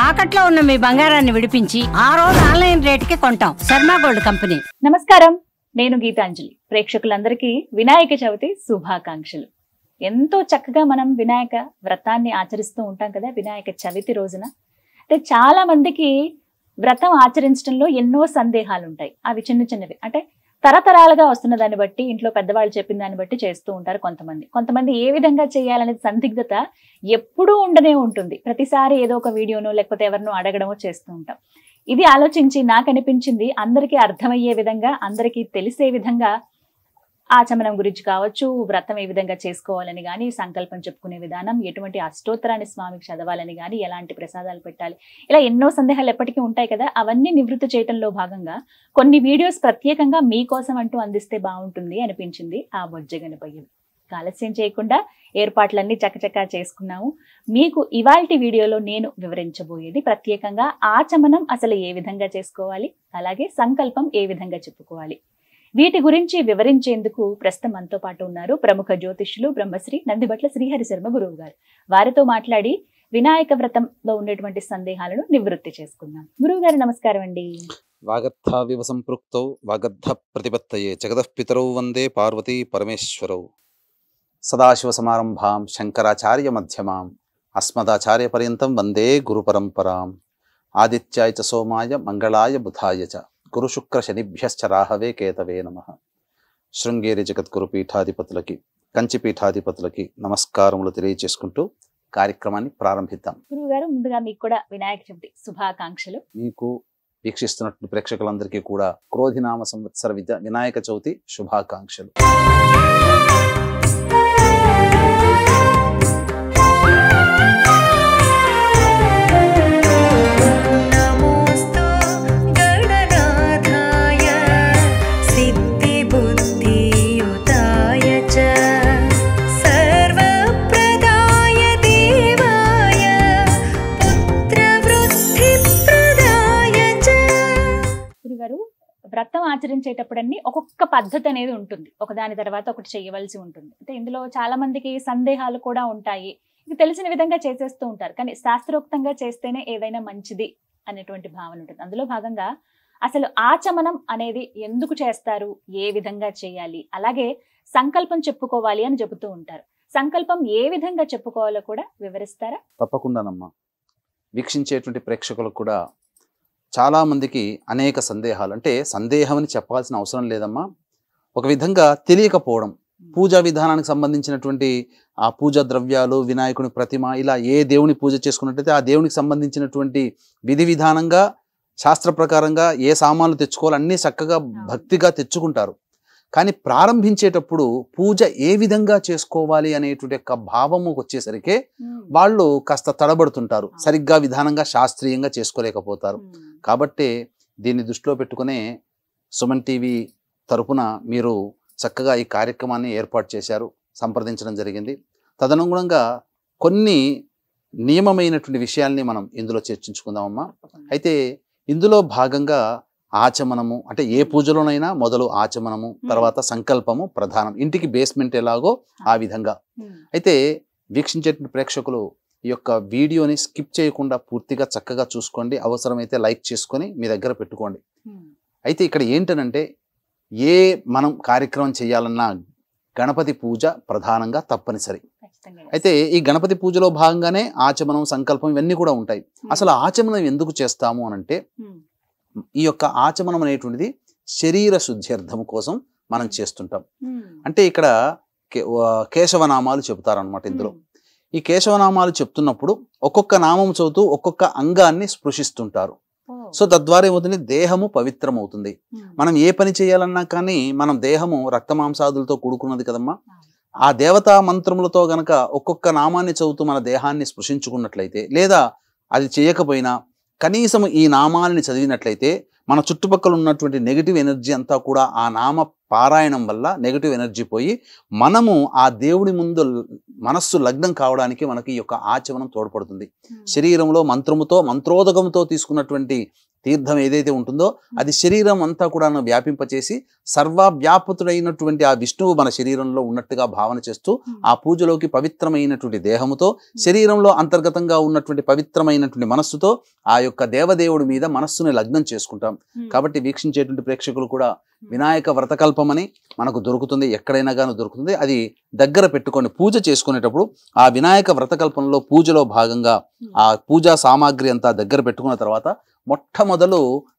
తాకట్లో ఉన్న మీ బంగారాన్ని విడిపించి ఆ రోజు ఆన్లైన్ రేటుకి కొంటాం. Sharma gold company. నమస్కారం, నేను గీతాంజలి. ప్రేక్షకులందరికీ వినాయక చవితి శుభాకాంక్షలు. ఎంతో చక్కగా మనం వినాయక వ్రతాన్ని ఆచరిస్తూ ఉంటాం కదా వినాయక చవితి రోజున. అంటే చాలా మందికి వ్రతం ఆచరించడంలో ఎన్నో సందేహాలు ఉంటాయి. అవి చిన్న చిన్నవి, అంటే తరతరాలుగా వస్తున్న దాన్ని బట్టి, ఇంట్లో పెద్దవాళ్ళు చెప్పిన దాన్ని బట్టి చేస్తూ ఉంటారు కొంతమంది ఏ విధంగా చేయాలనే సందిగ్ధత ఎప్పుడూ ఉండనే ఉంటుంది. ప్రతిసారి ఏదో ఒక వీడియోనో లేకపోతే ఎవరినో అడగడమో చేస్తూ ఉంటాం. ఇది ఆలోచించి నాకు అనిపించింది, అందరికీ అర్థమయ్యే విధంగా, అందరికీ తెలిసే విధంగా ఆచమనం గురించి కావచ్చు, వ్రతం ఏ విధంగా చేసుకోవాలని కానీ, సంకల్పం చెప్పుకునే విధానం, ఎటువంటి అష్టోత్తరాన్ని స్వామికి చదవాలని కానీ, ఎలాంటి ప్రసాదాలు పెట్టాలి, ఇలా ఎన్నో సందేహాలు ఎప్పటికీ ఉంటాయి కదా. అవన్నీ నివృత్తి చేయటంలో భాగంగా కొన్ని వీడియోస్ ప్రత్యేకంగా మీకోసం అంటూ అందిస్తే బాగుంటుంది అనిపించింది. ఆ బొజ్జగనపయ్యలు ఆలస్యం చేయకుండా ఏర్పాట్లన్నీ చకచకా చేసుకున్నాము. మీకు ఇవాల్టి వీడియోలో నేను వివరించబోయేది ప్రత్యేకంగా ఆచమనం అసలు ఏ విధంగా చేసుకోవాలి, అలాగే సంకల్పం ఏ విధంగా చెప్పుకోవాలి, వీటి గురించి వివరించేందుకు ప్రస్తుతం మనతో పాటు ఉన్నారు ప్రముఖ జ్యోతిష్యులు బ్రహ్మశ్రీ నందిబట్ల శ్రీహరి శర్మ గురువు గారు. వారితో మాట్లాడి వినాయక వ్రతంలో ఉండేటువంటి సందేహాలను నివృత్తి చేసుకుందాం. గురువు గారు నమస్కారం అండి. వాగర్థావివ సంపృక్తౌ వాగర్థ ప్రతిపత్తయే జగదః పితరౌ వందే పార్వతీ పరమేశ్వరౌ. సదాశివ సమారంభాం శంకరాచార్య మధ్యమాం అస్మదాచార్య పర్యంతం వందే గురు పరంపరాం. ఆదిత్యాయ చ సోమాయ మంగళాయ బుధాయ చ గురు శుక్ర శనిభ్యశ్చ రాహవే కేతవే నమః. శృంగేరి జగద్గురు పీఠాధిపతులకి, కంచి పీఠాధిపతులకి నమస్కారములు తెలియజేసుకుంటూ కార్యక్రమాన్ని ప్రారంభిద్దాం. గురువు గారు, ముందుగా మీకు కూడా వినాయక చవితి శుభాకాంక్షలు. మీకు వీక్షిస్తున్నటువంటి ప్రేక్షకులందరికీ కూడా క్రోధినామ సంవత్సర వినాయక చవితి శుభాకాంక్షలు. వ్రతం ఆచరించేటప్పుడన్నీ ఒక్కొక్క పద్ధతి అనేది ఉంటుంది, ఒకదాని తర్వాత ఒకటి చేయవలసి ఉంటుంది. అంటే ఇందులో చాలా మందికి సందేహాలు కూడా ఉంటాయి. ఇది తెలిసిన విధంగా చేసేస్తూ ఉంటారు, కానీ శాస్త్రోక్తంగా చేస్తేనే ఏదైనా మంచిది అనేటువంటి భావన ఉంటుంది. అందులో భాగంగా అసలు ఆచమనం అనేది ఎందుకు చేస్తారు, ఏ విధంగా చేయాలి, అలాగే సంకల్పం చెప్పుకోవాలి అని చెబుతూ ఉంటారు. సంకల్పం ఏ విధంగా చెప్పుకోవాలో కూడా వివరిస్తారా? తప్పకుండానమ్మా. వీక్షించేటువంటి ప్రేక్షకులకు కూడా చాలా మందికి అనేక సందేహాలు, అంటే సందేహం అని చెప్పాల్సిన అవసరం లేదమ్మా, ఒక విధంగా తెలియకపోవడం. పూజా విధానానికి సంబంధించినటువంటి ఆ పూజా ద్రవ్యాలు, వినాయకుని ప్రతిమ, ఇలా ఏ దేవుని పూజ చేసుకున్నట్టయితే ఆ దేవునికి సంబంధించినటువంటి విధి విధానంగా, శాస్త్ర ప్రకారంగా ఏ సామాన్లు తెచ్చుకోవాలి అన్నీ చక్కగా భక్తిగా తెచ్చుకుంటారు. కానీ ప్రారంభించేటప్పుడు పూజ ఏ విధంగా చేసుకోవాలి అనేటువంటి యొక్క భావము వచ్చేసరికి వాళ్ళు కాస్త తడబడుతుంటారు, సరిగ్గా విధానంగా శాస్త్రీయంగా చేసుకోలేకపోతారు. కాబట్టి దీన్ని దృష్టిలో పెట్టుకునే సుమన్ టీవీ తరపున మీరు చక్కగా ఈ కార్యక్రమాన్ని ఏర్పాటు చేశారు, సంప్రదించడం జరిగింది. తదనుగుణంగా కొన్ని నియమమైనటువంటి విషయాల్ని మనం ఇందులో చర్చించుకుందామమ్మా. అయితే ఇందులో భాగంగా ఆచమనము, అంటే ఏ పూజలోనైనా మొదలు ఆచమనము, తర్వాత సంకల్పము ప్రధానం. ఇంటికి బేస్మెంట్ ఎలాగో ఆ విధంగా. అయితే వీక్షించేటువంటి ప్రేక్షకులు ఈ యొక్క వీడియోని స్కిప్ చేయకుండా పూర్తిగా చక్కగా చూసుకోండి. అవసరమైతే లైక్ చేసుకొని మీ దగ్గర పెట్టుకోండి. అయితే ఇక్కడ ఏంటనంటే, ఏ మనం కార్యక్రమం చేయాలన్నా గణపతి పూజ ప్రధానంగా తప్పనిసరి. అయితే ఈ గణపతి పూజలో భాగంగానే ఆచమనం, సంకల్పం ఇవన్నీ కూడా ఉంటాయి. అసలు ఆచమనం ఎందుకు చేస్తాము అనంటే, ఈ యొక్క ఆచమనం అనేటువంటిది శరీర శుద్ధ్యర్థం కోసం మనం చేస్తుంటాం. అంటే ఇక్కడ కేశవనామాలు చెబుతారనమాట. ఇందులో ఈ కేశవనామాలు చెప్తున్నప్పుడు ఒక్కొక్క నామం చదువుతూ ఒక్కొక్క అంగాన్ని స్పృశిస్తుంటారు. సో తద్వారా ఏమవుతుంది, దేహము పవిత్రమవుతుంది. మనం ఏ పని చేయాలన్నా కానీ మనం దేహము రక్తమాంసాదులతో కూడుకున్నది కదమ్మా. ఆ దేవతా మంత్రములతో గనక ఒక్కొక్క నామాన్ని చదువుతూ మన దేహాన్ని స్పృశించుకున్నట్లయితే, లేదా అది చేయకపోయినా కనీసం ఈ నామాలని చదివినట్లయితే మన చుట్టుపక్కల ఉన్నటువంటి నెగిటివ్ ఎనర్జీ అంతా కూడా ఆ నామ పారాయణం వల్ల నెగటివ్ ఎనర్జీ పోయి మనము ఆ దేవుడి ముందు మనస్సు లగ్నం కావడానికి మనకి ఈ యొక్క ఆచమనం తోడ్పడుతుంది. శరీరంలో మంత్రోదకంతో తీసుకున్నటువంటి తీర్థం ఏదైతే ఉంటుందో అది శరీరం అంతా కూడా వ్యాపింపచేసి సర్వవ్యాపతుడైనటువంటి ఆ విష్ణువు మన శరీరంలో ఉన్నట్టుగా భావన చేస్తూ ఆ పూజలోకి పవిత్రమైనటువంటి దేహముతో శరీరంలో అంతర్గతంగా ఉన్నటువంటి పవిత్రమైనటువంటి మనస్సుతో ఆ యొక్క దేవదేవుడి మీద మనస్సుని లగ్నం చేసుకుంటాం. కాబట్టి వీక్షించేటువంటి ప్రేక్షకులు కూడా వినాయక వ్రతకల్పమని మనకు దొరుకుతుంది, ఎక్కడైనా కానీ దొరుకుతుంది. అది దగ్గర పెట్టుకొని పూజ చేసుకునేటప్పుడు ఆ వినాయక వ్రతకల్పంలో పూజలో భాగంగా ఆ పూజా సామాగ్రి అంతా దగ్గర పెట్టుకున్న తర్వాత మొట్టమొదలు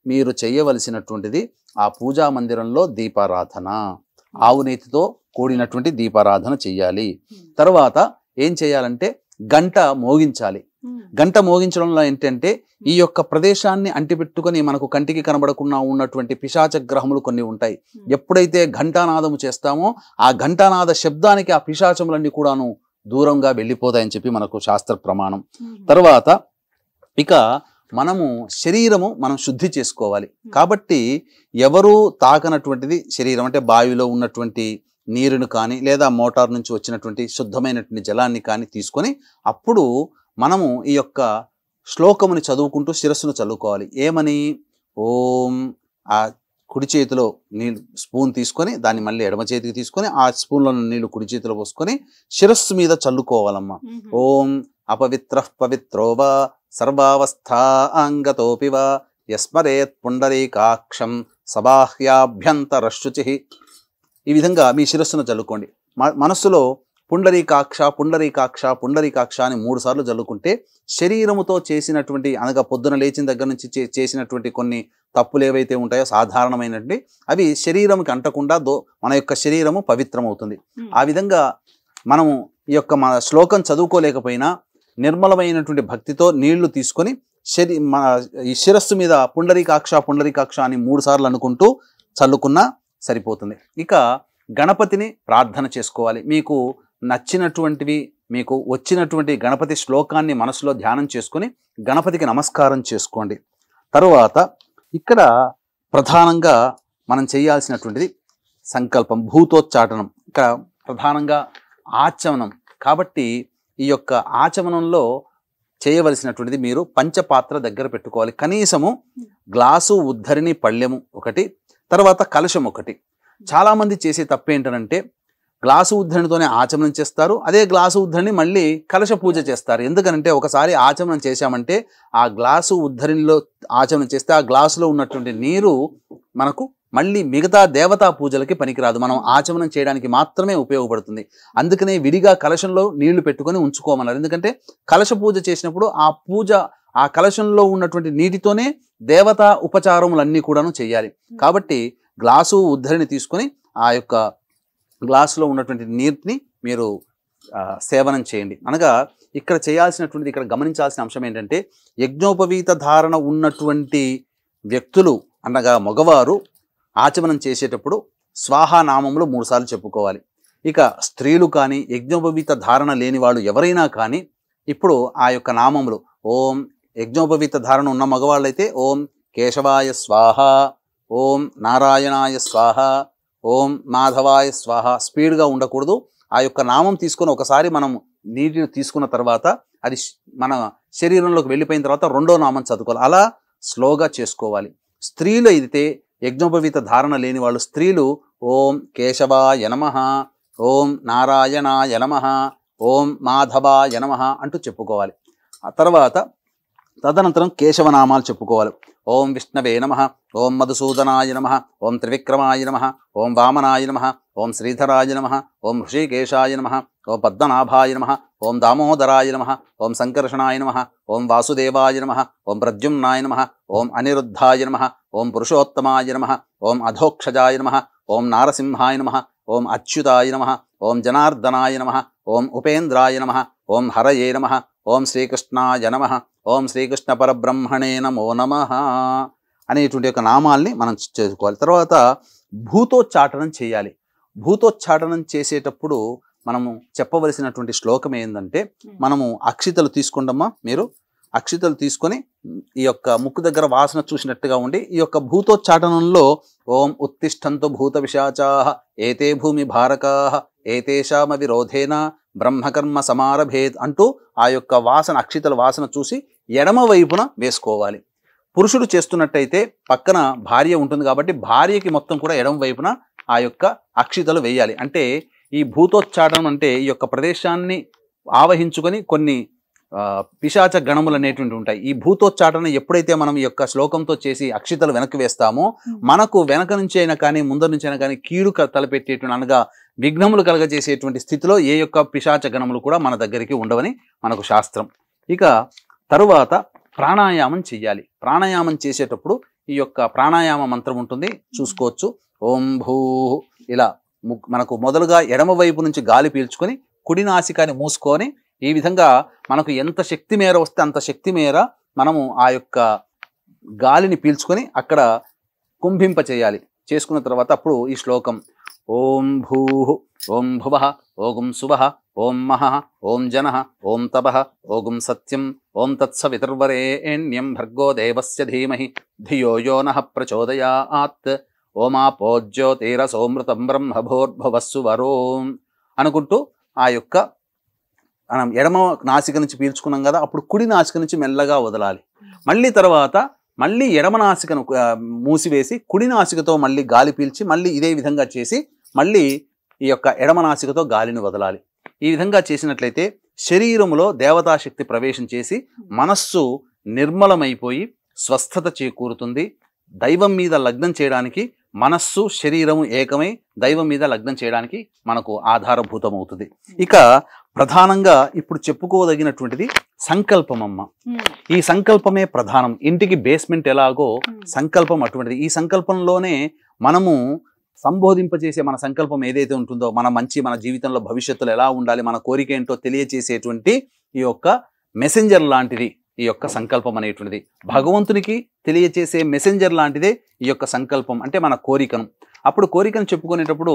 మీరు చేయవలసినటువంటిది ఆ పూజా మందిరంలో దీపారాధన, ఆవు నేతితో కూడినటువంటి దీపారాధన చెయ్యాలి. తర్వాత ఏం చేయాలంటే గంట మోగించాలి. గంట మోగించడంలో ఏంటంటే ఈ యొక్క ప్రదేశాన్ని అంటిపెట్టుకొని మనకు కంటికి కనబడకుండా ఉన్నటువంటి పిశాచ గ్రహములు కొన్ని ఉంటాయి. ఎప్పుడైతే ఘంటానాదము చేస్తామో ఆ ఘంటానాద శబ్దానికి ఆ పిశాచములన్నీ కూడాను దూరంగా వెళ్ళిపోతాయని చెప్పి మనకు శాస్త్ర ప్రమాణం. తర్వాత ఇక మనము శరీరము మనం శుద్ధి చేసుకోవాలి. కాబట్టి ఎవరు తాకనటువంటిది శరీరం అంటే బావిలో ఉన్నటువంటి నీరును కానీ లేదా మోటార్ నుంచి వచ్చినటువంటి శుద్ధమైనటువంటి జలాన్ని కానీ తీసుకొని అప్పుడు మనము ఈ యొక్క శ్లోకముని చదువుకుంటూ శిరస్సును చల్లుకోవాలి. ఏమని? ఓం, ఆ కుడి చేతిలో నీళ్ళు స్పూన్ తీసుకొని దాన్ని మళ్ళీ ఎడమ చేతికి తీసుకొని ఆ స్పూన్లో నీళ్లు కుడి చేతిలో పోసుకొని శిరస్సు మీద చల్లుకోవాలమ్మా. ఓం అపవిత్ర పవిత్రోవా సర్వావస్థాంగతోపి వా యస్మరేత్ పుండరీకాక్షం సబాహ్యాభ్యంతరశుచి. ఈ విధంగా మీ శిరస్సును చల్లుకోండి. మనస్సులో పుండరీకాక్ష పుండరీకాక్ష పుండరీకాక్ష అని 3 సార్లు చల్లుకుంటే శరీరముతో చేసినటువంటి అనగా పొద్దున లేచిన దగ్గర నుంచి చేసినటువంటి కొన్ని తప్పులు ఏవైతే ఉంటాయో సాధారణమైనటువంటి అవి శరీరంకి అంటకుండా మన యొక్క శరీరము పవిత్రమవుతుంది. ఆ విధంగా మనము ఈ యొక్క మన శ్లోకం చదువుకోలేకపోయినా నిర్మలమైనటువంటి భక్తితో నీళ్లు తీసుకొని ఈ శిరస్సు మీద పుండరీకాక్ష పుండరీకాక్ష అని 3 సార్లు అనుకుంటూ చల్లుకున్నా సరిపోతుంది. ఇక గణపతిని ప్రార్థన చేసుకోవాలి. మీకు నచ్చినటువంటివి మీకు వచ్చినటువంటి గణపతి శ్లోకాన్ని మనసులో ధ్యానం చేసుకొని గణపతికి నమస్కారం చేసుకోండి. తరువాత ఇక్కడ ప్రధానంగా మనం చేయాల్సినటువంటిది సంకల్పం, భూతోచ్చాటనం. ఇక్కడ ప్రధానంగా ఆచమనం. కాబట్టి ఈ యొక్క ఆచమనంలో చేయవలసినటువంటిది మీరు పంచపాత్ర దగ్గర పెట్టుకోవాలి. కనీసము గ్లాసు ఉద్ధరిణి పళ్ళెము ఒకటి, తర్వాత కలశం ఒకటి. చాలామంది చేసే తప్పు ఏంటంటే గ్లాసు ఉద్ధరణితోనే ఆచమనం చేస్తారు, అదే గ్లాసు ఉద్ధరిని మళ్ళీ కలశ పూజ చేస్తారు. ఎందుకనంటే ఒకసారి ఆచమనం చేశామంటే ఆ గ్లాసు ఉద్ధరినిలో ఆచమనం చేస్తే ఆ గ్లాసులో ఉన్నటువంటి నీరు మనకు మళ్ళీ మిగతా దేవతా పూజలకి పనికిరాదు, మనం ఆచమనం చేయడానికి మాత్రమే ఉపయోగపడుతుంది. అందుకనే విడిగా కలశంలో నీళ్లు పెట్టుకొని ఉంచుకోమన్నారు. ఎందుకంటే కలశ పూజ చేసినప్పుడు ఆ కలశంలో ఉన్నటువంటి నీటితోనే దేవతా ఉపచారములన్నీ కూడాను చేయాలి. కాబట్టి గ్లాసు ఉద్ధరిని తీసుకొని ఆ యొక్క గ్లాసులో ఉన్నటువంటి నీటిని మీరు సేవనం చేయండి. అనగా ఇక్కడ చేయాల్సినటువంటిది, ఇక్కడ గమనించాల్సిన అంశం ఏంటంటే యజ్ఞోపవీత ధారణ ఉన్నటువంటి వ్యక్తులు అనగా మగవారు ఆచమనం చేసేటప్పుడు స్వాహా నామములు 3 సార్లు చెప్పుకోవాలి. ఇక స్త్రీలు కానీ యజ్ఞోపవీత ధారణ లేని వాళ్ళు ఎవరైనా కానీ ఇప్పుడు ఆ యొక్క నామములు ఓం, యజ్ఞోపవీత ధారణ ఉన్న మగవాళ్ళైతే ఓం కేశవాయ స్వాహ, ఓం నారాయణాయ స్వాహ, ఓం మాధవాయ స్వాహ. స్పీడ్గా ఉండకూడదు. ఆ యొక్క నామం తీసుకొని ఒకసారి మనం నీటిని తీసుకున్న తర్వాత అది మన శరీరంలోకి వెళ్ళిపోయిన తర్వాత రెండో నామం చదువుకోవాలి. అలా స్లోగా చేసుకోవాలి. స్త్రీలు అయితే యజ్ఞోపవీత ధారణ లేని వాళ్ళు స్త్రీలు ఓం కేశవాయ నమః, ఓం నారాయణాయ నమః, ఓం మాధవాయ నమః అంటూ చెప్పుకోవాలి. ఆ తర్వాత తదనంతరం కేశవనామాలు చెప్పుకోవాలి. ఓం విష్ణవే నమః, ఓం మధుసూదనాయ నమః, ఓం త్రివిక్రమాయ నమః, ఓం వామనాయ నమః, ఓం శ్రీధరాయ నమః, ఓం హృషికేశాయ నమః, ఓం పద్మనాభాయ నమః, ఓం దామోదరాయ నమః, ఓం సంకర్షణాయ నమః, ఓం వాసుదేవాయ నమః, ఓం ప్రద్యుమ్నాయ నమః, ఓం అనిరుద్ధాయ నమః, ఓం పురుషోత్తమాయ నమః, ఓం అధోక్షజాయ నమః, ఓం నారసింహాయ నమః, ఓం అచ్యుతాయ నమః, ఓం జనార్దనాయ నమః, ఓం ఉపేంద్రాయ నమః, ఓం హరయే నమః, ఓం శ్రీకృష్ణాయ నమః, ఓం శ్రీకృష్ణ పరబ్రహ్మణే నమో నమః అనేటువంటి యొక్క నామాల్ని మనం చేసుకోవాలి. తర్వాత భూతోచ్చాటనం చేయాలి. భూతోచ్చాటనం చేసేటప్పుడు మనము చెప్పవలసినటువంటి శ్లోకం ఏంటంటే, మనము అక్షితలు తీసుకుంటామా, మీరు అక్షితలు తీసుకొని ఈ యొక్క ముక్కు దగ్గర వాసన చూసినట్టుగా ఉండి ఈ యొక్క భూతోచ్చాటనంలో ఓం ఉత్తిష్టంతు భూత విశాచాః ఏతే భూమి భారకాః ఏతేషామ విరోధేన బ్రహ్మకర్మ సమారభేత్ అంటూ ఆ యొక్క వాసన అక్షితల వాసన చూసి ఎడమ వైపున వేసుకోవాలి. పురుషుడు చేస్తున్నట్టయితే పక్కన భార్య ఉంటుంది కాబట్టి భార్యకి మొత్తం కూడా ఎడమ వైపున ఆ యొక్క అక్షితలు వేయాలి. అంటే ఈ భూతోచ్చాటనం అంటే ఈ యొక్క ప్రదేశాన్ని ఆవహించుకొని కొన్ని పిశాచ గణములు అనేటువంటి ఉంటాయి. ఈ భూతోచ్చాటన ఎప్పుడైతే మనం ఈ యొక్క శ్లోకంతో చేసి అక్షితలు వెనక్కి వేస్తామో మనకు వెనక నుంచి అయినా కానీ ముందర నుంచి అయినా కానీ కీడు తలపెట్టేటువంటి అనగా విఘ్నములు కలగజేసేటువంటి స్థితిలో ఏ యొక్క పిశాచ గణములు కూడా మన దగ్గరికి ఉండవని మనకు శాస్త్రం. ఇక తరువాత ప్రాణాయామం చెయ్యాలి. ప్రాణాయామం చేసేటప్పుడు ఈ యొక్క ప్రాణాయామ మంత్రం ఉంటుంది, చూసుకోవచ్చు. ఓం భూ ఇలా మనకు మొదలుగా ఎడమ వైపు నుంచి గాలి పీల్చుకొని కుడి నాసికాన్ని మూసుకొని ఈ విధంగా మనకు ఎంత శక్తి మేర వస్తే అంత శక్తి మేర మనము ఆ యొక్క గాలిని పీల్చుకొని అక్కడ కుంభింప చేయాలి. చేసుకున్న తర్వాత అప్పుడు ఈ శ్లోకం ఓం భూ ఓం భువః ఓం సువః ఓం మహః ఓం జనః ఓం తపః ఓం సత్యం ఓం తత్సవితుర్వరేణ్యం భర్గో దేవస్య ధీమహి ధియో యో నః ప్రచోదయాత్ ఓమాపో జ్యోతిరసోమృతం బ్రహ్మభూర్భువస్సు వరోం అనుకుంటూ ఆ యొక్క మనం ఎడమ నాసిక నుంచి పీల్చుకున్నాం కదా, అప్పుడు కుడి నాసిక నుంచి మెల్లగా వదలాలి. మళ్ళీ తర్వాత మళ్ళీ ఎడమ నాసికను మూసివేసి కుడి నాసికతో మళ్ళీ గాలి పీల్చి మళ్ళీ ఇదే విధంగా చేసి మళ్ళీ ఈ యొక్క ఎడమ నాసికతో గాలిని వదలాలి. ఈ విధంగా చేసినట్లయితే శరీరములో దేవతాశక్తి ప్రవేశం చేసి మనస్సు నిర్మలమైపోయి స్వస్థత చేకూరుతుంది. దైవం మీద లగ్నం చేయడానికి మనస్సు శరీరము ఏకమై దైవం మీద లగ్నం చేయడానికి మనకు ఆధారభూతమవుతుంది. ఇక ప్రధానంగా ఇప్పుడు చెప్పుకోదగినటువంటిది సంకల్పమమ్మ. ఈ సంకల్పమే ప్రధానం. ఇంటికి బేస్మెంట్ ఎలాగో సంకల్పం అటువంటిది. ఈ సంకల్పంలోనే మనము సంబోధింపజేసే మన సంకల్పం ఏదైతే ఉంటుందో మన జీవితంలో భవిష్యత్తులో ఎలా ఉండాలి, మన కోరిక ఏంటో తెలియచేసేటువంటి ఈ యొక్క మెసెంజర్ లాంటిది ఈ యొక్క సంకల్పం అనేటువంటిది. భగవంతునికి తెలియచేసే మెసెంజర్ లాంటిదే ఈ యొక్క సంకల్పం అంటే మన కోరికను. అప్పుడు కోరికను చెప్పుకునేటప్పుడు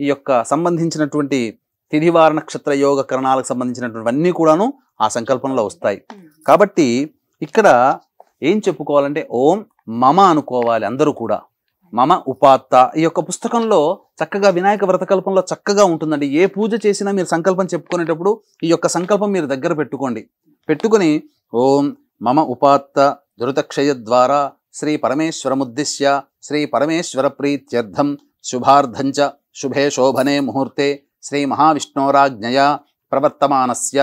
ఈ యొక్క సంబంధించినటువంటి తిథివార నక్షత్ర యోగ కరణాలకు సంబంధించినటువంటివన్నీ కూడాను ఆ సంకల్పంలో వస్తాయి. కాబట్టి ఇక్కడ ఏం చెప్పుకోవాలంటే ఓం మమ అనుకోవాలి అందరూ కూడా. మమ ఉపాత్త ఈ యొక్క పుస్తకంలో చక్కగా వినాయక వ్రతకల్పంలో చక్కగా ఉంటుందండి. ఏ పూజ చేసినా మీరు సంకల్పం చెప్పుకునేటప్పుడు ఈ యొక్క సంకల్పం మీరు దగ్గర పెట్టుకొని ఓం మమ ఉపాత్త దురితక్షయ ద్వారా శ్రీ పరమేశ్వరముద్దిశ్య శ్రీ పరమేశ్వర ప్రీత్యర్థం శుభార్థంచ శుభే శోభనే ముహూర్తే శ్రీ మహావిష్ణోరాజ్ఞయా ప్రవర్తమానస్య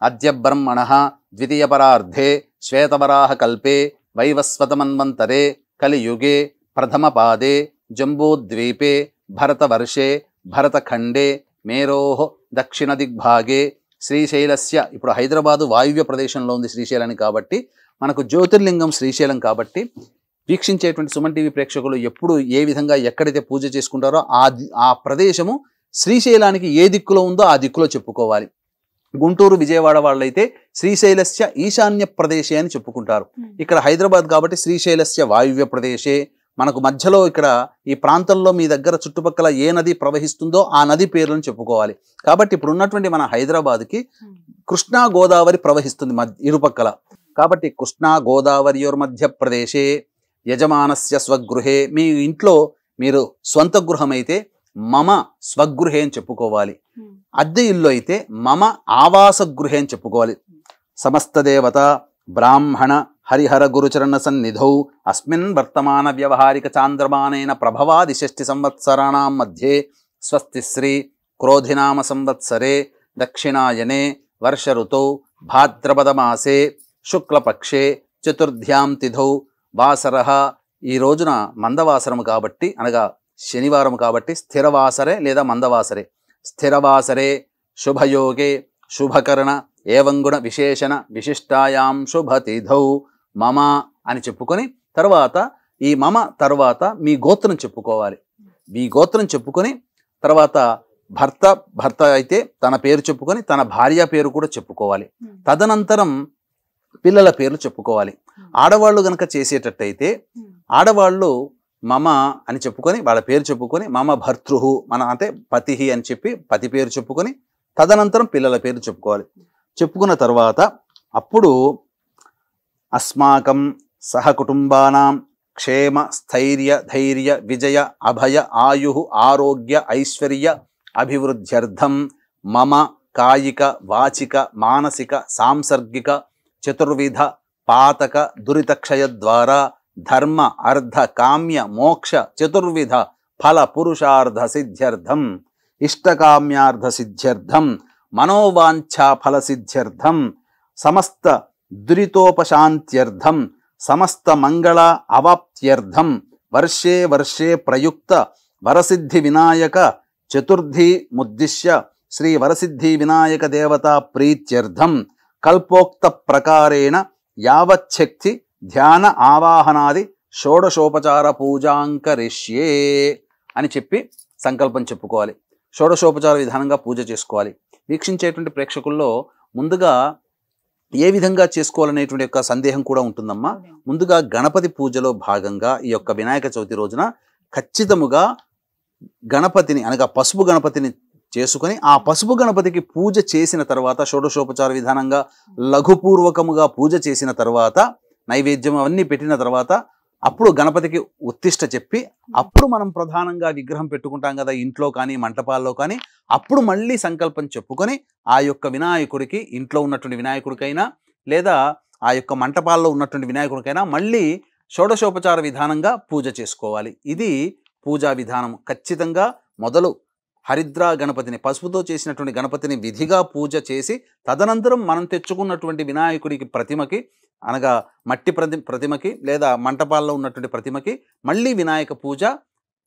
అద్య బ్రహ్మణః ద్వితీయపరార్ధే శ్వేతవరాహ కల్పే వైవస్వతమన్వంతరే కలియుగే ప్రథమపాదే జంబూద్వీపే భరతవర్షే భరతఖండే మేరోః దక్షిణ దిగ్భాగే శ్రీశైలస్య ఇప్పుడు హైదరాబాదు వాయువ్య ప్రదేశంలో ఉంది శ్రీశైలాన్ని కాబట్టి మనకు జ్యోతిర్లింగం శ్రీశైలం కాబట్టి వీక్షించేటువంటి సుమన్ టీవీ ప్రేక్షకులు ఎప్పుడు ఏ విధంగా ఎక్కడైతే పూజ చేసుకుంటారో ఆ ప్రదేశము శ్రీశైలానికి ఏ దిక్కులో ఉందో ఆ దిక్కులో చెప్పుకోవాలి. గుంటూరు విజయవాడ వాళ్ళైతే శ్రీశైలస్య ఈశాన్య ప్రదేశే అని చెప్పుకుంటారు. ఇక్కడ హైదరాబాద్ కాబట్టి శ్రీశైలస్య వాయువ్య ప్రదేశే. మనకు మధ్యలో ఇక్కడ ఈ ప్రాంతంలో మీ దగ్గర చుట్టుపక్కల ఏ నది ప్రవహిస్తుందో ఆ నది పేర్లను చెప్పుకోవాలి. కాబట్టి ఇప్పుడు ఉన్నటువంటి మన హైదరాబాద్కి కృష్ణా గోదావరి ప్రవహిస్తుంది ఇరుపక్కల. కాబట్టి కృష్ణా గోదావరియోర్ మధ్య ప్రదేశే యజమానస్య స్వగృహే. మీ ఇంట్లో మీరు స్వంత గృహం అయితే మమ స్వగృహే అని చెప్పుకోవాలి. అద్దె ఇల్లు అయితే మమ ఆవాస గృహే అని చెప్పుకోవాలి. సమస్త దేవత బ్రాహ్మణ హరిహర గురుచరణ సన్నిధౌ అస్మిన్ వర్తమాన వ్యవహారిక చాంద్రమానేన ప్రభవాది 6 సంవత్సరాణం మధ్యే స్వస్తి శ్రీ క్రోధినామ సంవత్సరే దక్షిణాయనే వర్ష ఋతౌ భాద్రపద మాసే శుక్లపక్షే చతుర్థ్యాం తిథౌ వాసరః. ఈ రోజున మందవాసరము కాబట్టి అనగా శనివారం కాబట్టి స్థిరవాసరే లేదా మందవాసరే. స్థిరవాసరే శుభయోగే శుభకరణ ఏవంగుణ విశేషణ విశిష్టాయాం శుభతిథౌ మమ అని చెప్పుకొని తర్వాత ఈ మమ తర్వాత మీ గోత్రం చెప్పుకోవాలి. మీ గోత్రం చెప్పుకొని తర్వాత భర్త అయితే తన పేరు చెప్పుకొని తన భార్య పేరు కూడా చెప్పుకోవాలి. తదనంతరం పిల్లల పేర్లు చెప్పుకోవాలి. ఆడవాళ్ళు గనక చేసేటట్టయితే ఆడవాళ్ళు మమ అని చెప్పుకొని వాళ్ళ పేరు చెప్పుకొని మమ భర్తృహు మన అంటే పతి అని చెప్పి పతి పేరు చెప్పుకొని తదనంతరం పిల్లల పేరు చెప్పుకోవాలి. చెప్పుకున్న తర్వాత అప్పుడు అస్మాకం సహకుటుంబానాం క్షేమ స్థైర్య ధైర్య విజయ అభయ ఆయు ఆరోగ్య ఐశ్వర్య అభివృద్ధ్యర్థం మమ కాయిక వాచిక మానసిక సాంసర్గిక చతుర్విధ పాతక దురితక్షయ ద్వారా ధర్మ అర్థ కామ్య మోక్ష చతుర్విధ ఫల పురుషార్థ సిద్ధ్యర్థం ఇష్టకామ్యార్థ సిద్ధ్యర్థం మనోవాంఛా ఫల సిద్ధ్యర్థం సమస్త దురితోపశాంత్యర్థం సమస్త మంగళ అవాప్త్యర్థం వర్షే వర్షే ప్రయుక్త వరసిద్ధి వినాయక చతుర్థి ముద్దిశ్య శ్రీ వరసిద్ధి వినాయక దేవతా ప్రీత్యర్థం కల్పోక్త ప్రకారేణ యావచ్చక్తి ధ్యాన ఆవాహనాది షోడశోపచార పూజాంకరిష్యే అని చెప్పి సంకల్పం చెప్పుకోవాలి. షోడశోపచార విధానంగా పూజ చేసుకోవాలి. వీక్షించేటువంటి ప్రేక్షకుల్లో ముందుగా ఏ విధంగా చేసుకోవాలనేటువంటి యొక్క సందేహం కూడా ఉంటుందమ్మా. ముందుగా గణపతి పూజలో భాగంగా ఈ యొక్క వినాయక చవితి రోజున ఖచ్చితముగా గణపతిని అనగా పసుపు గణపతిని చేసుకొని ఆ పసుపు గణపతికి పూజ చేసిన తర్వాత షోడశోపచార విధానంగా లఘుపూర్వకముగా పూజ చేసిన తర్వాత నైవేద్యం అవన్నీ పెట్టిన తర్వాత అప్పుడు గణపతికి ఉత్తిష్ట చెప్పి అప్పుడు మనం ప్రధానంగా విగ్రహం పెట్టుకుంటాం కదా ఇంట్లో కానీ మంటపాల్లో కానీ, అప్పుడు మళ్ళీ సంకల్పం చెప్పుకొని ఆ యొక్క వినాయకుడికి ఇంట్లో ఉన్నటువంటి వినాయకుడికైనా లేదా ఆ యొక్క మంటపాల్లో ఉన్నటువంటి వినాయకుడికైనా మళ్ళీ షోడశోపచార విధానంగా పూజ చేసుకోవాలి. ఇది పూజా విధానం. ఖచ్చితంగా మొదలు హరిద్రా గణపతిని పసుపుతో చేసినటువంటి గణపతిని విధిగా పూజ చేసి తదనంతరం మనం తెచ్చుకున్నటువంటి వినాయకుడికి ప్రతిమకి అనగా మట్టి ప్రతిమకి లేదా మంటపాల్లో ఉన్నటువంటి ప్రతిమకి మళ్ళీ వినాయక పూజ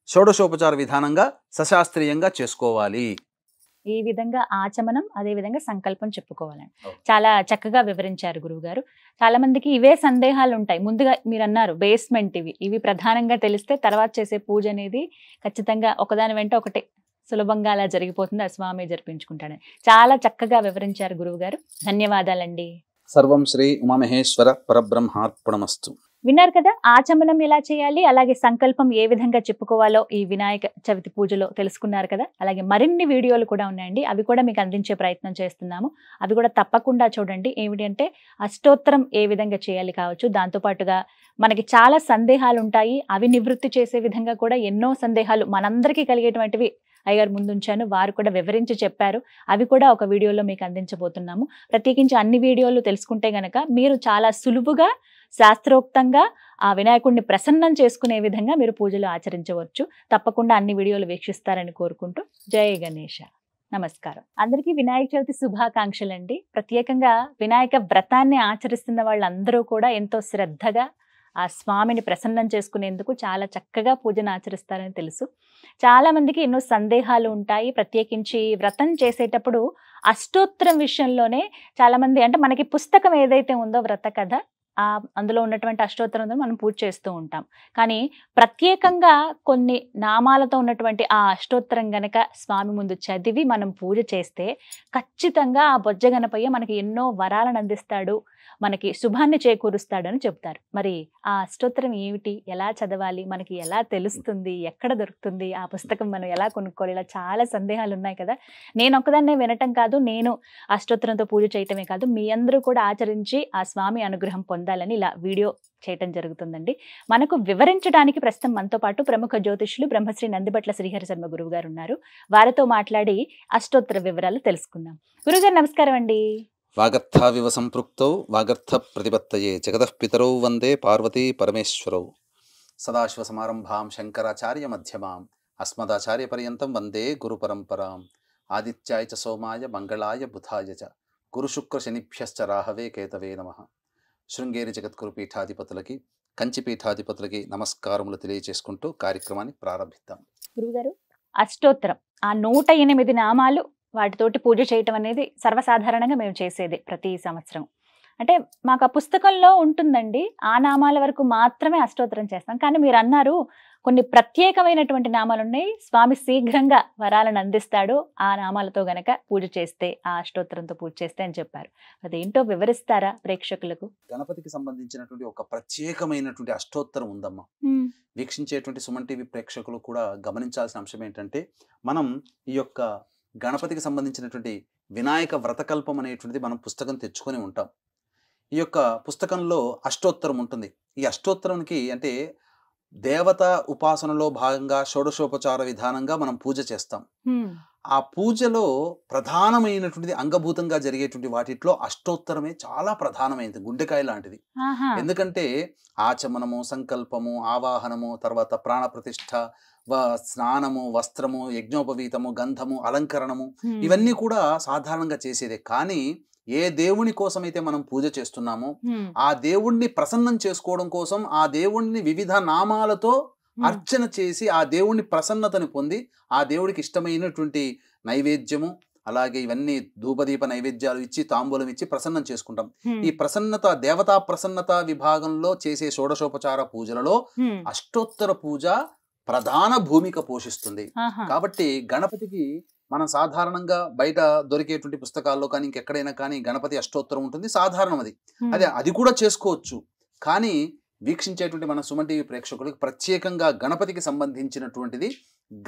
షోడశోపచార విధానంగా సశాస్త్రీయంగా చేసుకోవాలి. ఈ విధంగా ఆచమనం, అదే విధంగా సంకల్పం చెప్పుకోవాలండి. చాలా చక్కగా వివరించారు గురువుగారు. చాలా మందికి ఇవే సందేహాలు ఉంటాయి. ముందుగా మీరు అన్నారు బేస్మెంట్, ఇవి ప్రధానంగా తెలిస్తే తర్వాత చేసే పూజ అనేది ఖచ్చితంగా ఒకదాని వెంట ఒకటే సులభంగా అలా జరిగిపోతుంది. ఆ స్వామి జరిపించుకుంటాడని చాలా చక్కగా వివరించారు గురువుగారు. ధన్యవాదాలండి. సర్వం శ్రీ ఉమామహేశ్వర పరబ్రహ్మార్పణమస్తు. విన్నారు కదా, ఆచమనం ఎలా చేయాలి, అలాగే సంకల్పం ఏ విధంగా చెప్పుకోవాలో ఈ వినాయక చవితి పూజలో తెలుసుకున్నారు కదా. అలాగే మరిన్ని వీడియోలు కూడా ఉన్నాయండి, అవి కూడా మీకు అందించే ప్రయత్నం చేస్తున్నాము. అవి కూడా తప్పకుండా చూడండి. ఏమిటి అంటే అష్టోత్తరం ఏ విధంగా చేయాలి కావచ్చు, దాంతోపాటుగా మనకి చాలా సందేహాలు ఉంటాయి, అవి నివృత్తి చేసే విధంగా కూడా ఎన్నో సందేహాలు మనందరికీ కలిగేటువంటివి అయ్యగారు ముందుంచాను, వారు కూడా వివరించి చెప్పారు. అవి కూడా ఒక వీడియోలో మీకు అందించబోతున్నాము. ప్రత్యేకించి అన్ని వీడియోలు తెలుసుకుంటే గనక మీరు చాలా సులువుగా శాస్త్రోక్తంగా ఆ వినాయకుడిని ప్రసన్నం చేసుకునే విధంగా మీరు పూజలు ఆచరించవచ్చు. తప్పకుండా అన్ని వీడియోలు వీక్షిస్తారని కోరుకుంటూ జై గణేష. నమస్కారం. అందరికీ వినాయక చవితి శుభాకాంక్షలండి. ప్రత్యేకంగా వినాయక వ్రతాన్ని ఆచరిస్తున్న వాళ్ళందరూ కూడా ఎంతో శ్రద్ధగా ఆ స్వామిని ప్రసన్నం చేసుకునేందుకు చాలా చక్కగా పూజను ఆచరిస్తారని తెలుసు. చాలా మందికి ఎన్నో సందేహాలు ఉంటాయి. ప్రత్యేకించి వ్రతం చేసేటప్పుడు అష్టోత్తరం విషయంలోనే చాలా మంది, అంటే మనకి పుస్తకం ఏదైతే ఉందో వ్రత కథ, అందులో ఉన్నటువంటి అష్టోత్తరంతో మనం పూజ చేస్తూ ఉంటాం. కానీ ప్రత్యేకంగా కొన్ని నామాలతో ఉన్నటువంటి ఆ అష్టోత్తరం గనక స్వామి ముందు చదివి మనం పూజ చేస్తే ఖచ్చితంగా ఆ బొజ్జ గణపయ్య మనకి ఎన్నో వరాలను అందిస్తాడు, మనకి శుభాన్ని చేకూరుస్తాడు అని చెప్తారు. మరి ఆ అష్టోత్తరం ఏమిటి, ఎలా చదవాలి, మనకి ఎలా తెలుస్తుంది, ఎక్కడ దొరుకుతుంది, ఆ పుస్తకం మనం ఎలా కొనుక్కోవాలి, ఇలా చాలా సందేహాలు ఉన్నాయి కదా. నేను ఒక్కదాన్నే వినటం కాదు, నేను అష్టోత్తరంతో పూజ చేయటమే కాదు, మీ అందరూ కూడా ఆచరించి ఆ స్వామి అనుగ్రహం పొందాలని ఇలా వీడియో చేయటం జరుగుతుందండి. మనకు వివరించడానికి ప్రస్తుతం మనతో పాటు ప్రముఖ జ్యోతిష్యులు బ్రహ్మశ్రీ నందిబట్ల శ్రీహరి శర్మ గురువు గారు ఉన్నారు. వారితో మాట్లాడి అష్టోత్తర వివరాలు తెలుసుకుందాం. గురుగారు నమస్కారం అండి. వాగర్థావివ సంపృక్తౌ వాగర్థ ప్రతిపత్తయే జగతః పితరౌ వందే పార్వతీ పరమేశ్వరౌ. సదాశివ సమారంభాం శంకరాచార్య మధ్యమాం అస్మదాచార్య పర్యంతం వందే గురు పరంపరాం. ఆదిత్యాయ చ సోమాయ మంగళాయ బుధాయ చ గురుశుక్ర శనిభ్యశ్చ రాహవే కేతవే నమః. శృంగేరి జగద్గురు పీఠాధిపతులకి, కంచి పీఠాధిపతులకి నమస్కారములు తెలియజేసుకుంటూ కార్యక్రమాన్ని ప్రారంభిద్దాం. గురుగారు, అష్టోత్తరం ఆ 108 నామాలు, వాటితోటి పూజ చేయటం అనేది సర్వసాధారణంగా మేము చేసేది ప్రతి సంవత్సరం. అంటే మాకు ఆ పుస్తకంలో ఉంటుందండి, ఆ నామాల వరకు మాత్రమే అష్టోత్తరం చేస్తాం. కానీ మీరు అన్నారు కొన్ని ప్రత్యేకమైనటువంటి నామాలు ఉన్నాయి, స్వామి శీఘ్రంగా వరాలను అందిస్తాడు ఆ నామాలతో గనక పూజ చేస్తే, ఆ అష్టోత్తరంతో పూజ చేస్తే అని చెప్పారు. అదేంటో వివరిస్తారా ప్రేక్షకులకు? గణపతికి సంబంధించినటువంటి ఒక ప్రత్యేకమైనటువంటి అష్టోత్తరం ఉందమ్మా. వీక్షించేటువంటి సుమన్ టీవీ ప్రేక్షకులు కూడా గమనించాల్సిన అంశం ఏంటంటే, మనం ఈ యొక్క గణపతికి సంబంధించినటువంటి వినాయక వ్రతకల్పం అనేటువంటిది మనం పుస్తకం తెచ్చుకొని ఉంటాం. ఈ యొక్క పుస్తకంలో అష్టోత్తరం ఉంటుంది. ఈ అష్టోత్తరంకి అంటే దేవత ఉపాసనలో భాగంగా షోడశోపచార విధానంగా మనం పూజ చేస్తాం. ఆ పూజలో ప్రధానమైనటువంటిది అంగభూతంగా జరిగేటువంటి వాటిలో అష్టోత్తరమే చాలా ప్రధానమైనది, గుండెకాయ లాంటిది. ఎందుకంటే ఆచమనము, సంకల్పము, ఆవాహనము, తర్వాత ప్రాణప్రతిష్ఠ, స్నానము, వస్త్రము, యజ్ఞోపవీతము, గంధము, అలంకరణము ఇవన్నీ కూడా సాధారణంగా చేసేదే. కానీ ఏ దేవుని కోసమైతే మనం పూజ చేస్తున్నామో ఆ దేవుణ్ణి ప్రసన్నం చేసుకోవడం కోసం ఆ దేవుణ్ణి వివిధ నామాలతో అర్చన చేసి ఆ దేవుణ్ణి ప్రసన్నతని పొంది ఆ దేవుడికి ఇష్టమైనటువంటి నైవేద్యము, అలాగే ఇవన్నీ ధూపదీప నైవేద్యాలు ఇచ్చి తాంబూలం ఇచ్చి ప్రసన్నం చేసుకుంటాం. ఈ ప్రసన్నత, దేవతా ప్రసన్నత విభాగంలో చేసే షోడశోపచార పూజలలో అష్టోత్తర పూజ ప్రధాన భూమిక పోషిస్తుంది. కాబట్టి గణపతికి మనం సాధారణంగా బయట దొరికేటువంటి పుస్తకాల్లో కానీ ఇంకెక్కడైనా కానీ గణపతి అష్టోత్తరం ఉంటుంది, సాధారణం అది. అది కూడా చేసుకోవచ్చు. కానీ వీక్షించేటువంటి మన సుమన్ టీవీ ప్రేక్షకులకు ప్రత్యేకంగా గణపతికి సంబంధించినటువంటిది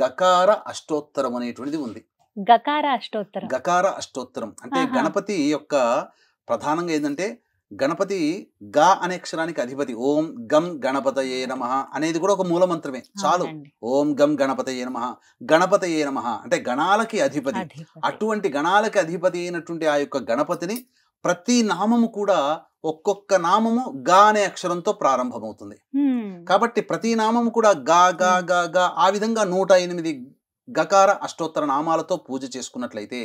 గకార అష్టోత్తరం అనేటువంటిది ఉంది. గకార అష్టోత్తరం. గకార అష్టోత్తరం అంటే గణపతి యొక్క ప్రధానంగా ఏంటంటే గణపతి గా అనే అక్షరానికి అధిపతి. ఓం గం గణపతయే నమః అనేది కూడా ఒక మూల మంత్రమే చాలు. ఓం గం గణపతయే నమః, గణపతయే నమః అంటే గణాలకి అధిపతి. అటువంటి గణాలకి అధిపతి అయినటువంటి ఆ యొక్క గణపతిని ప్రతి నామము కూడా ఒక్కొక్క నామము గా అనే అక్షరంతో ప్రారంభమవుతుంది. కాబట్టి ప్రతి నామము కూడా గా గా గా గా ఆ విధంగా 108 గకార అష్టోత్తర నామాలతో పూజ చేసుకున్నట్లయితే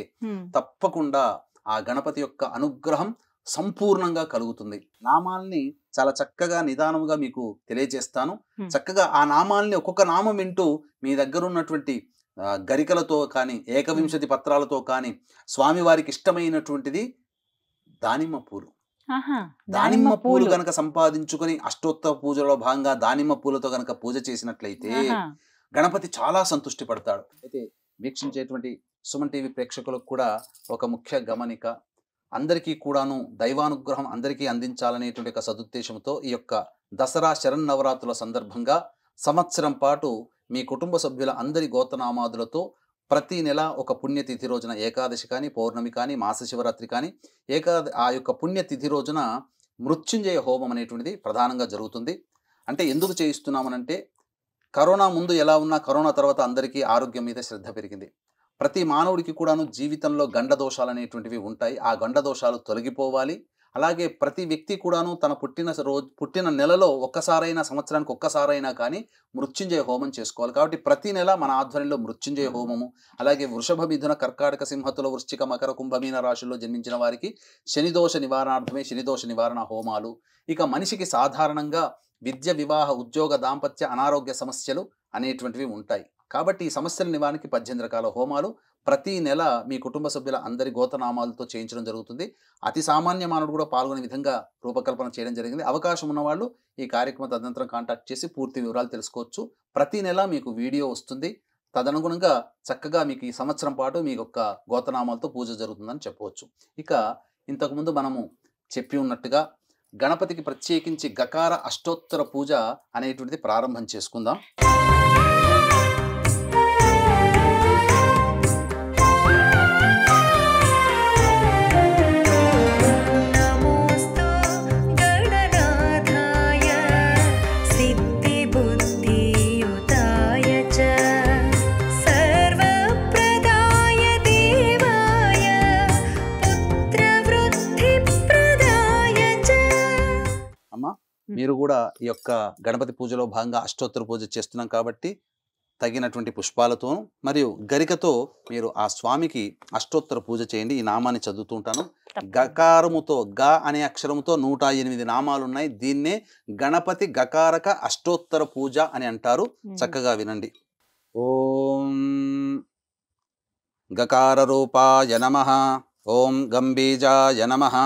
తప్పకుండా ఆ గణపతి యొక్క అనుగ్రహం సంపూర్ణంగా కలుగుతుంది. నామాల్ని చాలా చక్కగా నిదానముగా మీకు తెలియజేస్తాను. చక్కగా ఆ నామాల్ని ఒక్కొక్క నామం వింటూ మీ దగ్గర ఉన్నటువంటి గరికలతో కానీ 21 పత్రాలతో కానీ స్వామివారికి ఇష్టమైనటువంటిది దానిమ్మ పూలు. దానిమ్మ పూలు గనక సంపాదించుకొని అష్టోత్తర పూజలో భాగంగా దానిమ్మ పూలతో గనక పూజ చేసినట్లయితే గణపతి చాలా సంతృష్టి పడతాడు. అయితే వీక్షించేటువంటి సుమన్ టీవీ ప్రేక్షకులకు కూడా ఒక ముఖ్య గమనిక, అందరికీ కూడాను దైవానుగ్రహం అందరికీ అందించాలనేటువంటి ఒక సదుద్దేశంతో ఈ యొక్క దసరా శరన్నవరాత్రుల సందర్భంగా సంవత్సరం పాటు మీ కుటుంబ సభ్యుల అందరి గోత్రనామాదులతో ప్రతి నెల ఒక పుణ్యతిథి రోజున ఏకాదశి కానీ, పౌర్ణమి కానీ, మాస శివరాత్రి కానీ ఆ యొక్క పుణ్యతిథి రోజున మృత్యుంజయ హోమం అనేటువంటిది ప్రధానంగా జరుగుతుంది. అంటే ఎందుకు చేయిస్తున్నామనంటే కరోనా ముందు ఎలా ఉన్నా కరోనా తర్వాత అందరికీ ఆరోగ్యం మీద శ్రద్ధ పెరిగింది. ప్రతి మానవుడికి కూడాను జీవితంలో గండ దోషాలు అనేటువంటివి ఉంటాయి. ఆ గండ దోషాలు తొలగిపోవాలి. అలాగే ప్రతి వ్యక్తి కూడాను తన పుట్టిన నెలలో ఒక్కసారైనా, సంవత్సరానికి ఒక్కసారైనా కానీ మృత్యుంజయ హోమం చేసుకోవాలి. కాబట్టి ప్రతి నెల మన ఆధ్వర్యంలో మృత్యుంజయ హోమము, అలాగే వృషభ, మిథున, కర్కాటక, సింహతుల, వృశ్చిక, మకర, కుంభమీన రాశుల్లో జన్మించిన వారికి శనిదోష నివారణార్థమే శనిదోష నివారణ హోమాలు. ఇక మనిషికి సాధారణంగా విద్య, వివాహ, ఉద్యోగ, దాంపత్య, అనారోగ్య సమస్యలు అనేటువంటివి ఉంటాయి. కాబట్టి ఈ సమస్యల నివారణకి 18 రకాల హోమాలు ప్రతి నెల మీ కుటుంబ సభ్యుల అందరి గోతనామాలతో చేయించడం జరుగుతుంది. అతి సామాన్య మానవుడు కూడా పాల్గొనే విధంగా రూపకల్పన చేయడం జరిగింది. అవకాశం ఉన్నవాళ్ళు ఈ కార్యక్రమం తదనంతరం కాంటాక్ట్ చేసి పూర్తి వివరాలు తెలుసుకోవచ్చు. ప్రతి నెల మీకు వీడియో వస్తుంది. తదనుగుణంగా చక్కగా మీకు ఈ సంవత్సరం పాటు మీ యొక్క గోతనామాలతో పూజ జరుగుతుందని చెప్పవచ్చు. ఇక ఇంతకుముందు మనము చెప్పి ఉన్నట్టుగా గణపతికి ప్రత్యేకించి గకార అష్టోత్తర పూజ అనేటువంటిది ప్రారంభం చేసుకుందాం. మీరు కూడా ఈ యొక్క గణపతి పూజలో భాగంగా అష్టోత్తర పూజ చేస్తున్నాం కాబట్టి తగినటువంటి పుష్పాలతో మరియు గరికతో మీరు ఆ స్వామికి అష్టోత్తర పూజ చేయండి. ఈ నామాన్ని చదువుతూ ఉంటాను. గకారముతో గా అనే అక్షరముతో 108 నామాలు ఉన్నాయి. దీన్నే గణపతి గకారక అష్టోత్తర పూజ అని అంటారు. చక్కగా వినండి. ఓం గకార రూపాయ నమః, ఓం గంబీజాయ నమః,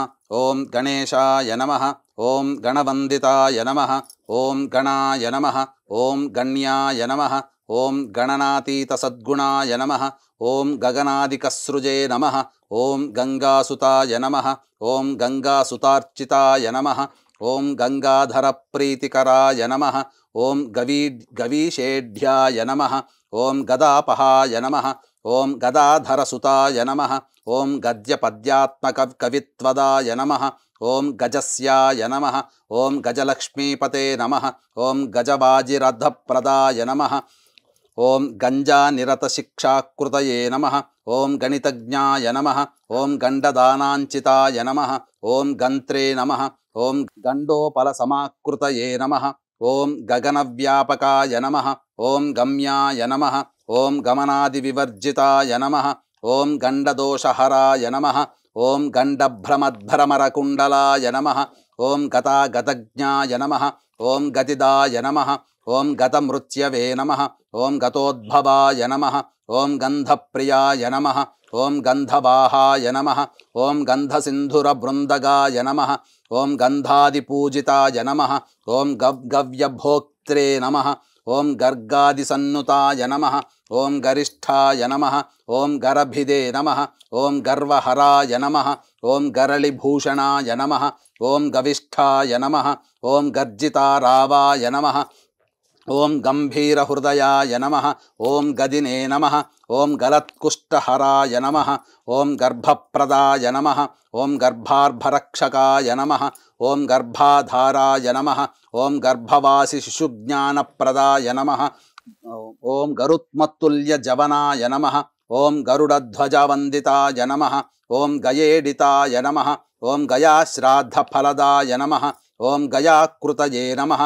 ఓం గణేశాయ నమః, ఓం గణవందితాయ నమః, ఓం గణాయ నమః, ఓం గణ్యాయ నమః, ఓం గణనాతీత సద్గుణాయ నమః, ఓం గగనాదికసృజే నమః, ఓం గంగాసుతాయ నమః, ఓం గంగాసుతార్చితాయ నమః, ఓం గంగాధర ప్రీతికరాయ నమః, ఓం గవీషేఢ్యాయ నమః, ఓం గదాపహాయ నమః, ఓం గదాధరసుతాయ నమః, ఓం గద్యపద్యాత్మక కవిత్వదాయ నమః, ఓం గజస్యాయ నమః ఓం గజలక్ష్మీపతే నమః ఓం గజవాజిరథప్రదాయ నమః ఓం గంజానిరతశిక్షాకృతయే నమః ఓం గణితజ్ఞాయ నమః ఓం గండదానాంచితాయ నమః ఓం గంత్రే నమః ఓం గండోపలసమాకృతయే నమః ఓం గగనవ్యాపకాయ నమః ఓం గమ్యాయ నమః ఓం గమనాదివివర్జితాయ నమః ఓం గండదోషహరాయ నమః ఓం గండభ్రమద్భ్రమరకుండలాయ నమః ఓం గతాగతజ్ఞాయ నమః ఓం గతిదాయ నమః ఓం గతమృత్యవే నమః ఓం గతోద్భవాయ నమః ఓం గంధప్రియాయ నమః ఓం గంధవాహాయ నమః ఓం గంధసింధురబృందగాయ నమః ఓం గంధాదిపూజితాయ నమః ఓం గవ్యభోక్త్రే నమః ఓం గర్గాదిసన్నుతాయ నమః ఓం గరిష్ఠాయ నమః ఓం గరభిదే నమః ఓం గర్వహరాయ నమః ఓం గరళిభూషణాయ నమః ఓం గవిష్ఠాయ నమః ఓం గర్జితారావాయ నమః ఓం గంభీరహృదయాయ నమః ఓం గదినే నమః ఓం గలత్కుష్ఠహరాయ నమః ఓం గర్భప్రదాయ నమః ఓం గర్భార్భరక్షకాయ నమః ఓం గర్భాధారాయ నమః ఓం గర్భవాసి శిశుజ్ఞానప్రదాయ నమః ఓం గరుత్మత్తుల్యజవనాయ నమః ఓం గరుడధ్వజవందితాయ నమః ఓం గయేడితాయ నమః ఓం గయాశ్రాద్ధఫలదాయ నమః ఓం గయాకృతయే నమః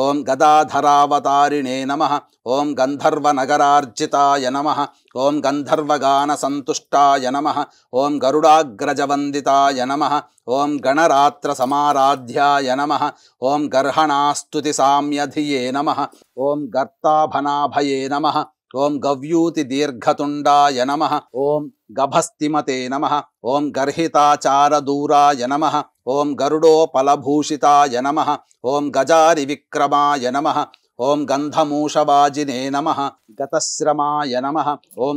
ఓం గదాధరావతారిణే నమః ఓం గంధర్వనగరార్జితాయ నమః ఓం గంధర్వగానసంతుష్టాయ నమః ఓం గరుడాగ్రజవందితాయ నమః ఓం గణరాత్రసమారాధ్యాయ నమః ఓం గర్హణాస్తుతిసామ్యధియే నమః ఓం గర్తాభనాభయే నమః ఓం గవ్యూతి దీర్ఘతుండాయ నమః ఓం గభస్తిమతే నమః ఓం గర్హితాచారదూరాయ నమః ఓం గరుడోపలభూషితాయ నమః ఓం గజారి విక్రమాయ నమః ఓం గంధమూషవాజినే నమః గతశ్రమాయ నమః ఓం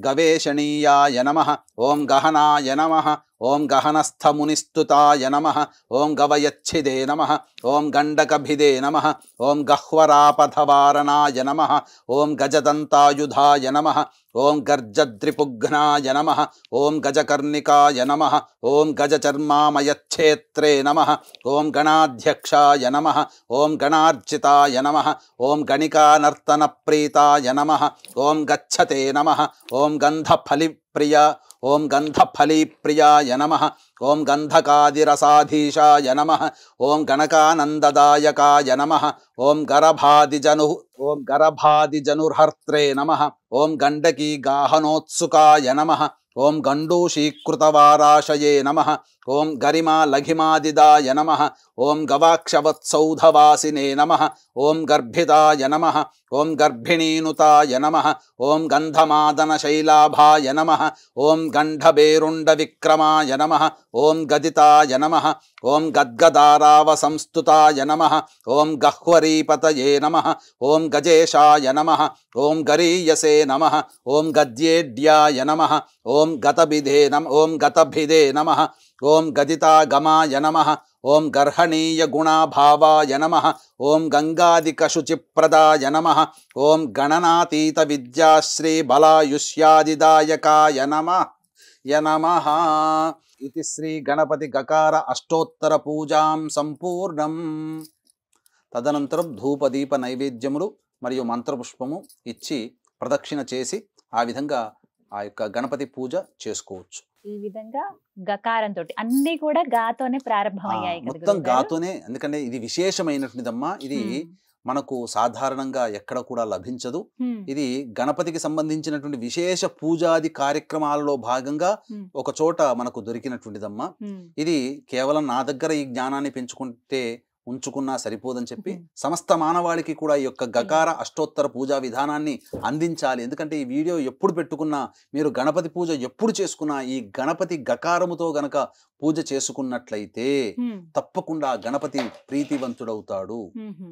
గవేషణీయాయ నమః ఓం గహనాయ నమః ఓం గహనస్థమునిస్తుతాయ నమః ఓం గవయచ్ఛిదే నమః ఓం గండకభిదే నమః ఓం గహ్వరాపథవారణాయ నమః ఓం గజదంతాయుధాయ నమః ఓం గర్జద్రిపుఘ్నాయ నమః ఓం గజకర్ణికాయ నమః ఓం గజచర్మామయచ్ఛేత్రే నమః ఓం గణాధ్యక్షాయ నమః ఓం గణార్చితాయ నమః ఓం గణికానర్తనప్రీతాయ నమః ఓం గచ్చతే నమః ఓం గంధఫలీప్రియాయ నమః ఓం గంధకాదిరసాధీశాయ నమః ఓం గణకానందదాయకాయ నమః ఓం గరభాదిజనుర్హర్త్రే నమః ఓం గండకీ గాహనోత్సుకాయ నమః ఓం గండూషీకృతవారాశయే నమః ఓం గరిమా లఘిమాదిదాయ నమః ఓం గవాక్షవత్సౌధవాసినే నమః ఓం గర్భితాయ నమః ఓం గర్భిణీనుతాయ నమః ఓం గంధమాదనశైలాభాయ నమః ఓం గంఢబేరుండవిక్రమాయ నమః ఓం గదితాయ నమః ఓం గద్గదారావసంస్తుతాయ నమః ఓం గహ్వరీపతయే నమః ఓం గజేశాయ నమః ఓం గరీయసే నమః ఓం గద్యేడ్యాయ నమః ఓం గతభిదే నమః ఓం గదితాగమాయ నమః ఓం గర్హణీయ గుణాభావాయ నమః ఓం గంగాదికశుచిప్రదాయ నమః ఓం గణనాతీత విద్యాశ్రీ బలాయుష్యాదిదాయకాయ నమః ఇది శ్రీ గణపతి గకార అష్టోత్తర పూజాం సంపూర్ణం. తదనంతరం ధూపదీప నైవేద్యములు మరియు మంత్రపుష్పము ఇచ్చి ప్రదక్షిణ చేసి ఆ విధంగా ఆ యొక్క గణపతి పూజ చేసుకోవచ్చు. ఈ విధంగా గకారంతో అన్ని కూడా గాతోనే ప్రారంభమయ్యాయి. మొత్తం గాతోనే, ఎందుకంటే ఇది విశేషమైనటువంటిదమ్మా. ఇది మనకు సాధారణంగా ఎక్కడ కూడా లభించదు. ఇది గణపతికి సంబంధించినటువంటి విశేష పూజాది కార్యక్రమాలలో భాగంగా ఒక చోట మనకు దొరికినటువంటిదమ్మా. ఇది కేవలం నా దగ్గర ఈ జ్ఞానాన్ని ఉంచుకున్నా సరిపోదని చెప్పి సమస్త మానవాళికి కూడా ఈ యొక్క గకార అష్టోత్తర పూజా విధానాన్ని అందించాలి. ఎందుకంటే ఈ వీడియో ఎప్పుడు పెట్టుకున్నా, మీరు గణపతి పూజ ఎప్పుడు చేసుకున్నా ఈ గణపతి గకారముతో గనక పూజ చేసుకున్నట్లయితే తప్పకుండా గణపతి ప్రీతివంతుడవుతాడు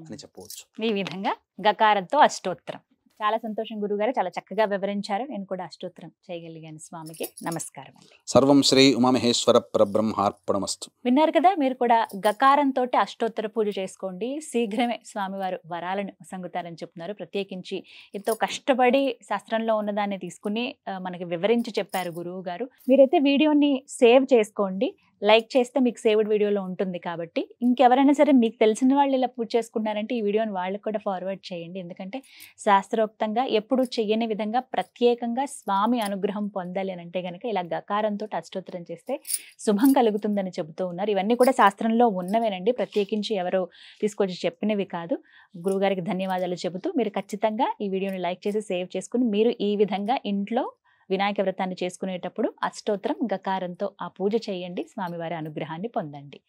అని చెప్పవచ్చు. ఈ విధంగా గకారంతో అష్టోత్తరం చాలా సంతోషం గురుగారు, చాలా చక్కగా వివరించారు. నేను కూడా అష్టోత్తరం చేయగలిగాను. స్వామికి నమస్కారం అండి. సర్వం శ్రీ ఉమామహేశ్వర పరబ్రహ్మార్పణమస్తు. విన్నారు కదా, మీరు కూడా గకారంతో అష్టోత్తర పూజ చేసుకోండి. శీఘ్రమే స్వామివారు వరాలను సంగుతారని చెప్తున్నారు. ప్రత్యేకించి ఎంతో కష్టపడి శాస్త్రంలో ఉన్నదాన్ని తీసుకుని మనకి వివరించి చెప్పారు గురువు గారు. మీరైతే వీడియోని సేవ్ చేసుకోండి. లైక్ చేస్తే మీకు సేవ్డ్ వీడియోలో ఉంటుంది కాబట్టి ఇంకెవరైనా సరే మీకు తెలిసిన వాళ్ళు ఇలా పూజ చేసుకున్నారంటే ఈ వీడియోని వాళ్ళకి కూడా ఫార్వర్డ్ చేయండి. ఎందుకంటే శాస్త్రోక్తంగా ఎప్పుడు చెయ్యని విధంగా ప్రత్యేకంగా స్వామి అనుగ్రహం పొందాలి అని అంటే కనుక ఇలా గకారంతో అష్టోత్తరం చేస్తే శుభం కలుగుతుందని చెబుతూ ఉన్నారు. ఇవన్నీ కూడా శాస్త్రంలో ఉన్నవేనండి, ప్రత్యేకించి ఎవరో తీసుకొచ్చి చెప్పినవి కాదు. గురువుగారికి ధన్యవాదాలు చెబుతూ మీరు ఖచ్చితంగా ఈ వీడియోని లైక్ చేసి సేవ్ చేసుకుని మీరు ఈ విధంగా ఇంట్లో వినాయక వ్రతాన్ని చేసుకునేటప్పుడు అష్టోత్తరం గకారంతో ఆ పూజ చేయండి. స్వామివారి అనుగ్రహాన్ని పొందండి.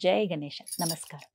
జై గణేశ. నమస్కారం.